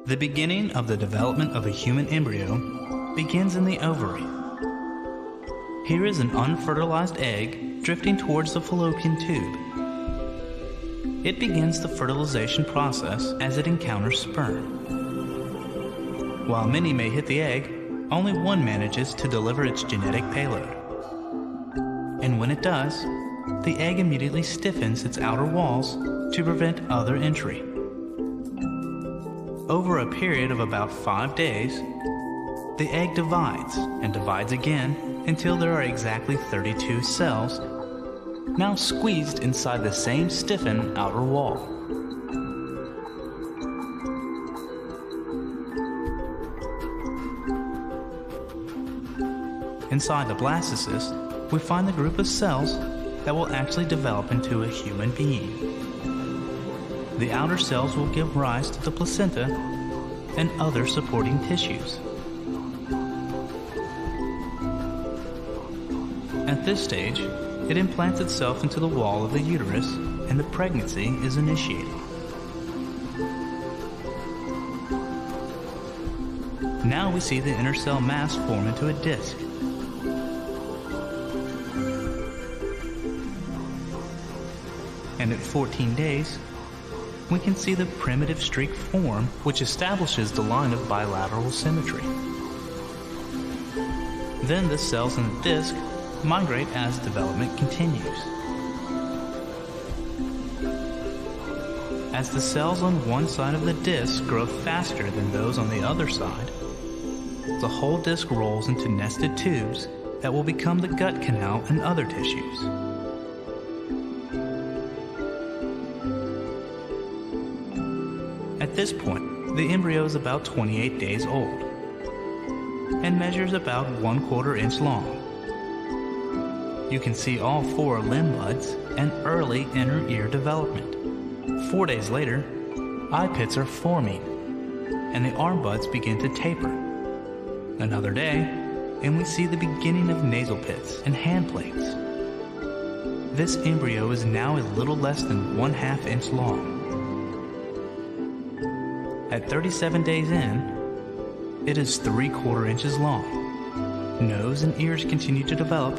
The beginning of the development of a human embryo begins in the ovary. Here is an unfertilized egg drifting towards the fallopian tube. It begins the fertilization process as it encounters sperm. While many may hit the egg, only one manages to deliver its genetic payload. And when it does, the egg immediately stiffens its outer walls to prevent other entry. Over a period of about 5 days, the egg divides and divides again until there are exactly 32 cells, now squeezed inside the same stiffened outer wall. Inside the blastocyst, we find the group of cells that will actually develop into a human being. The outer cells will give rise to the placenta and other supporting tissues. At this stage, it implants itself into the wall of the uterus and the pregnancy is initiated. Now we see the inner cell mass form into a disc. And at 14 days, we can see the primitive streak form, which establishes the line of bilateral symmetry. Then the cells in the disc migrate as development continues. As the cells on one side of the disc grow faster than those on the other side, the whole disc rolls into nested tubes that will become the gut canal and other tissues. At this point, the embryo is about 28 days old and measures about 1/4 inch long. You can see all 4 limb buds and early inner ear development. 4 days later, eye pits are forming and the arm buds begin to taper. Another day, and we see the beginning of nasal pits and hand plates. This embryo is now a little less than 1/2 inch long. At 37 days in, it is 3/4 inches long. Nose and ears continue to develop,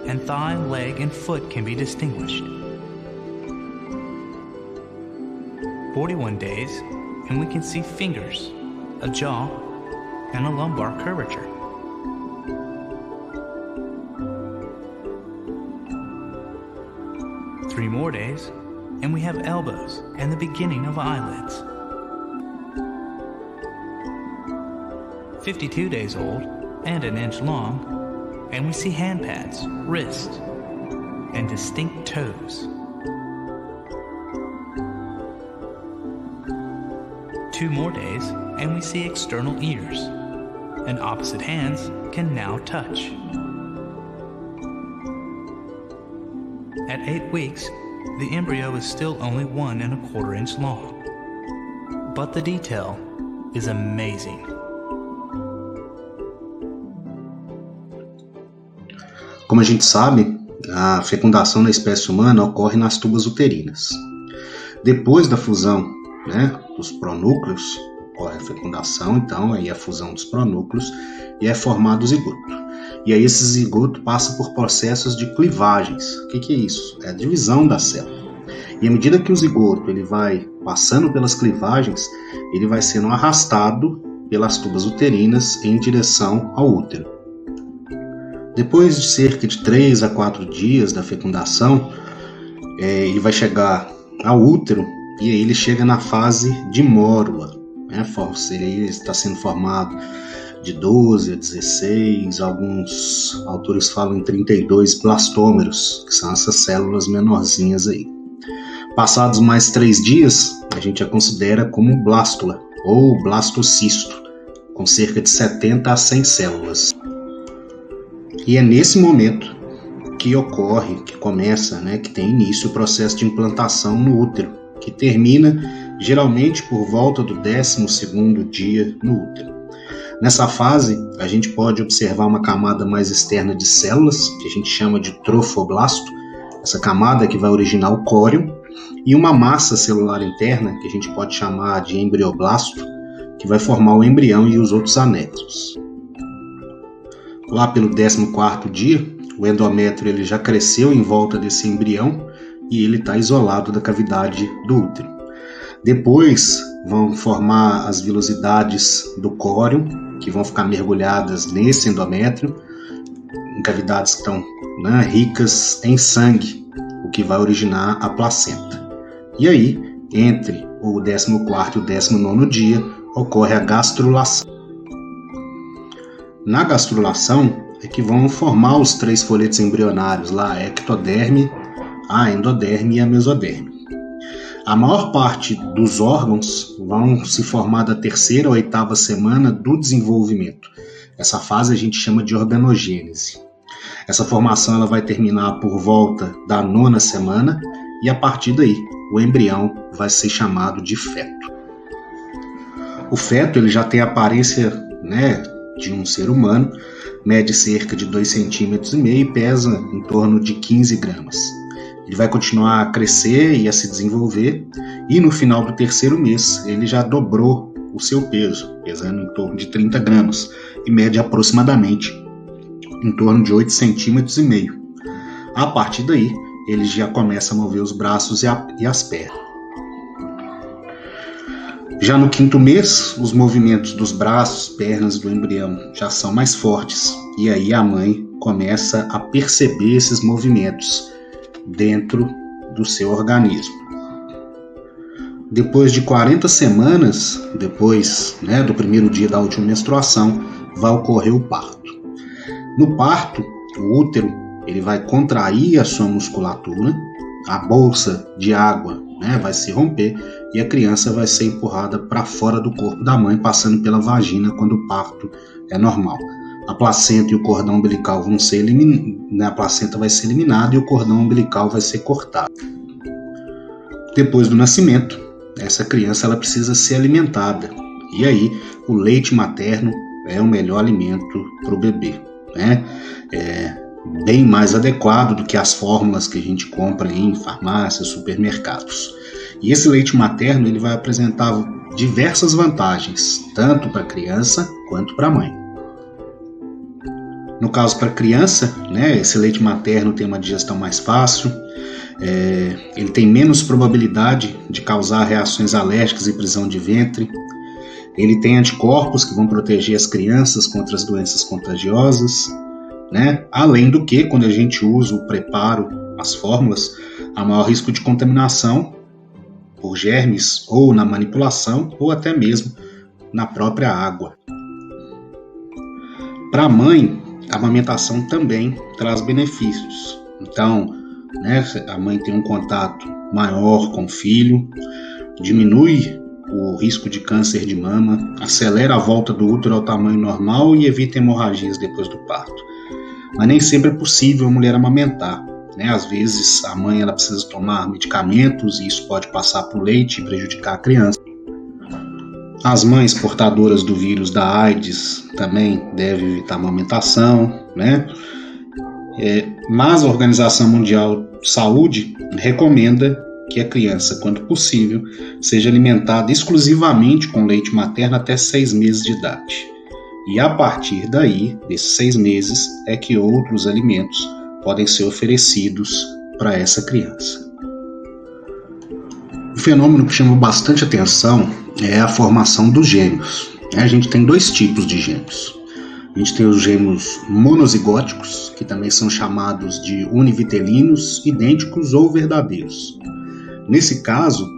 and thigh, leg, and foot can be distinguished. 41 days, and we can see fingers, a jaw, and a lumbar curvature. Three more days, and we have elbows and the beginning of eyelids. 52 days old and 1 inch long, and we see hand pads, wrists, and distinct toes. 2 more days, and we see external ears, and opposite hands can now touch. At 8 weeks, the embryo is still only 1¼ inch long. But the detail is amazing. Como a gente sabe, a fecundação na espécie humana ocorre nas tubas uterinas. Depois da fusão, dos pronúcleos, ocorre a fecundação, então aí a fusão dos pronúcleos e é formado o zigoto. E aí esse zigoto passa por processos de clivagens. O que é isso? É a divisão da célula. E à medida que o zigoto ele vai passando pelas clivagens, ele vai sendo arrastado pelas tubas uterinas em direção ao útero. Depois de cerca de 3 a 4 dias da fecundação, ele vai chegar ao útero e aí ele chega na fase de mórula. Ele está sendo formado de 12 a 16, alguns autores falam em 32 blastômeros, que são essas células menorzinhas aí. Passados mais 3 dias, a gente a considera como blástula ou blastocisto, com cerca de 70 a 100 células. E é nesse momento que ocorre, que começa, que tem início o processo de implantação no útero, que termina geralmente por volta do 12º dia no útero. Nessa fase, a gente pode observar uma camada mais externa de células, que a gente chama de trofoblasto, essa camada que vai originar o córeo, e uma massa celular interna, que a gente pode chamar de embrioblasto, que vai formar o embrião e os outros anexos. Lá pelo 14º dia, o endométrio ele já cresceu em volta desse embrião e ele está isolado da cavidade do útero. Depois vão formar as vilosidades do córeo, que vão ficar mergulhadas nesse endométrio, em cavidades que estão ricas em sangue, o que vai originar a placenta. E aí, entre o 14º e o 19º dia, ocorre a gastrulação. Na gastrulação é que vão formar os 3 folhetos embrionários, lá, a ectoderme, a endoderme e a mesoderme. A maior parte dos órgãos vão se formar da 3ª ou 8ª semana do desenvolvimento. Essa fase a gente chama de organogênese. Essa formação ela vai terminar por volta da 9ª semana e a partir daí o embrião vai ser chamado de feto. O feto ele já tem a aparência de um ser humano, mede cerca de 2,5 cm e pesa em torno de 15 gramas. Ele vai continuar a crescer e a se desenvolver e no final do 3º mês ele já dobrou o seu peso, pesando em torno de 30 gramas e mede aproximadamente em torno de 8,5 cm. A partir daí, ele já começa a mover os braços e as pernas. Já no 5º mês, os movimentos dos braços, pernas do embrião já são mais fortes e aí a mãe começa a perceber esses movimentos dentro do seu organismo. Depois de 40 semanas, depois do primeiro dia da última menstruação, vai ocorrer o parto. No parto, o útero ele vai contrair a sua musculatura, a bolsa de água vai se romper e a criança vai ser empurrada para fora do corpo da mãe, passando pela vagina quando o parto é normal. A placenta e o cordão umbilical vão ser eliminados, a placenta vai ser eliminada e o cordão umbilical vai ser cortado. Depois do nascimento, essa criança ela precisa ser alimentada. E aí, o leite materno é o melhor alimento para o bebê. É bem mais adequado do que as fórmulas que a gente compra em farmácias, supermercados. E esse leite materno ele vai apresentar diversas vantagens, tanto para a criança quanto para a mãe. No caso para a criança, esse leite materno tem uma digestão mais fácil, ele tem menos probabilidade de causar reações alérgicas e prisão de ventre, ele tem anticorpos que vão proteger as crianças contra as doenças contagiosas, Além do que, quando a gente usa o preparo, as fórmulas, há maior risco de contaminação por germes ou na manipulação ou até mesmo na própria água. Para a mãe, a amamentação também traz benefícios. Então, a mãe tem um contato maior com o filho, diminui o risco de câncer de mama, acelera a volta do útero ao tamanho normal e evita hemorragias depois do parto. Mas nem sempre é possível a mulher amamentar. Às vezes a mãe ela precisa tomar medicamentos e isso pode passar para o leite e prejudicar a criança. As mães portadoras do vírus da AIDS também devem evitar a amamentação, Mas a Organização Mundial de Saúde recomenda que a criança, quando possível, seja alimentada exclusivamente com leite materno até 6 meses de idade. E a partir daí, desses 6 meses, é que outros alimentos podem ser oferecidos para essa criança. Um fenômeno que chama bastante atenção é a formação dos gêmeos. A gente tem 2 tipos de gêmeos. A gente tem os gêmeos monozigóticos, que também são chamados de univitelinos, idênticos ou verdadeiros. Nesse caso,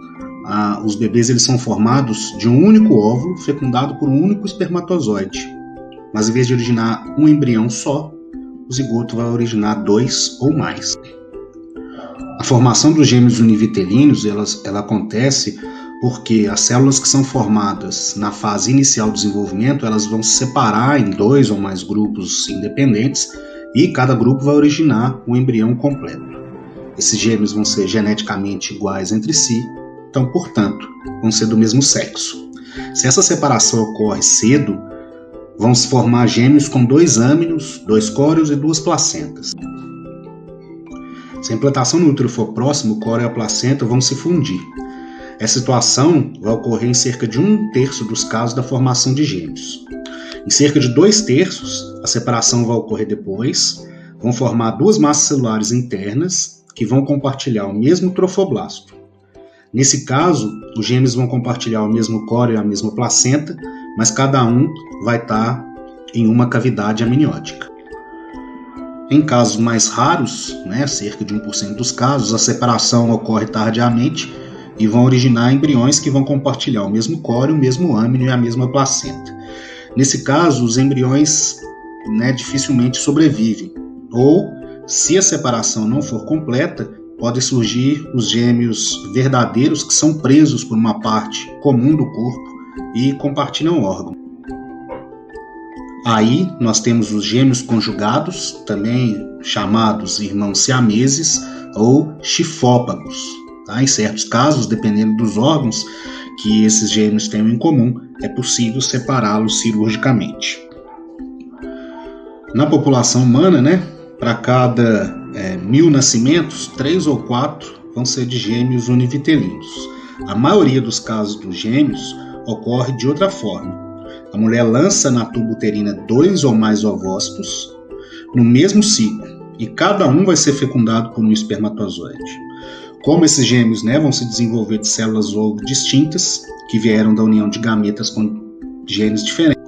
os bebês eles são formados de um único óvulo fecundado por um único espermatozoide. Mas em vez de originar um embrião só, o zigoto vai originar 2 ou mais. A formação dos gêmeos univitelinos ela acontece porque as células que são formadas na fase inicial do desenvolvimento elas vão se separar em 2 ou mais grupos independentes e cada grupo vai originar um embrião completo. Esses gêmeos vão ser geneticamente iguais entre si, então, portanto, vão ser do mesmo sexo. Se essa separação ocorre cedo, vão se formar gêmeos com 2 âmenos, 2 córeos e 2 placentas. Se a implantação no útero for próximo, o córeo e a placenta vão se fundir. Essa situação vai ocorrer em cerca de 1/3 dos casos da formação de gêmeos. Em cerca de 2/3, a separação vai ocorrer depois, vão formar duas massas celulares internas que vão compartilhar o mesmo trofoblasto. Nesse caso, os gêmeos vão compartilhar o mesmo córeo e a mesma placenta, mas cada um vai estar em uma cavidade amniótica. Em casos mais raros, cerca de 1% dos casos, a separação ocorre tardiamente e vão originar embriões que vão compartilhar o mesmo córeo, o mesmo âmnio e a mesma placenta. Nesse caso, os embriões dificilmente sobrevivem, ou, se a separação não for completa, podem surgir os gêmeos verdadeiros que são presos por uma parte comum do corpo e compartilham órgão. Aí nós temos os gêmeos conjugados, também chamados irmãos siameses ou chifópagos. Em certos casos, dependendo dos órgãos que esses gêmeos têm em comum, é possível separá-los cirurgicamente. Na população humana, para cada 1.000 nascimentos, 3 ou 4 vão ser de gêmeos univitelinos. A maioria dos casos dos gêmeos ocorre de outra forma. A mulher lança na tuba uterina 2 ou mais ovócitos no mesmo ciclo, e cada um vai ser fecundado por um espermatozoide. Como esses gêmeos vão se desenvolver de células ovo distintas, que vieram da união de gametas com genes diferentes,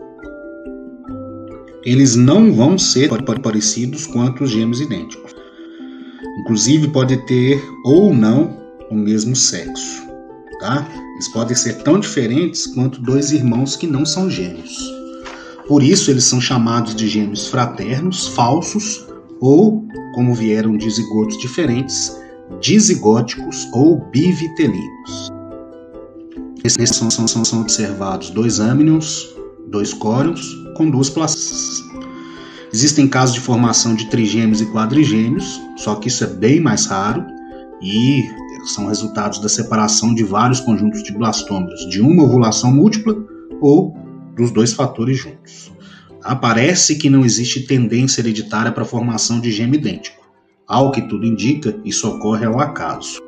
eles não vão ser parecidos quanto os gêmeos idênticos. Inclusive, pode ter ou não o mesmo sexo. Eles podem ser tão diferentes quanto dois irmãos que não são gêmeos. Por isso, eles são chamados de gêmeos fraternos, falsos, ou, como vieram de zigotos diferentes, dizigóticos ou bivitelinos. Nesses são observados 2 âmnions, 2 córions, com 2 placentas. Existem casos de formação de trigêmeos e quadrigêmeos, só que isso é bem mais raro e são resultados da separação de vários conjuntos de blastômeros, de uma ovulação múltipla ou dos 2 fatores juntos. Parece que não existe tendência hereditária para a formação de gêmeo idêntico. Ao que tudo indica, isso ocorre ao acaso.